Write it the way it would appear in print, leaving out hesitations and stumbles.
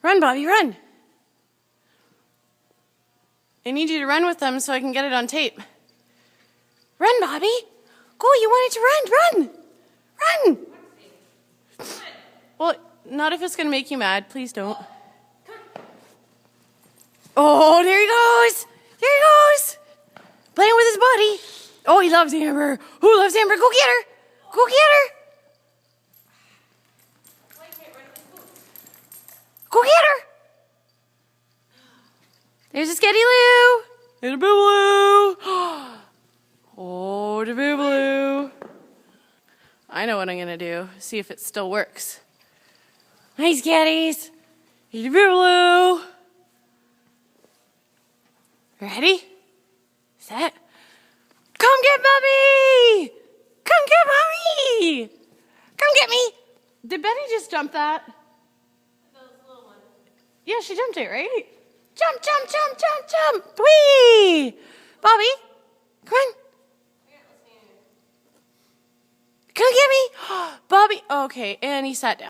Run, Bobby, run. I need you to run with them so I can get it on tape. Run, Bobby. Go, you wanted to run. Run. Well, not if it's going to make you mad. Please don't. Oh, there he goes. Playing with his buddy. Oh, he loves Amber. Who loves Amber? Go get her. Go get her. Go get her. There's a Sketty Lou. And a Boobaloo. Oh, the Boobaloo. I know what I'm going to do. See if it still works. Nice Sketties. Here's the Boobaloo. Ready? Set. Come get Mommy! Come get Mommy! Come get me! Did Betty just jump that? Yeah, she jumped it, right? Jump, jump, jump, jump, jump! Whee! Bobby, come on. Come get me! Bobby, okay, and he sat down.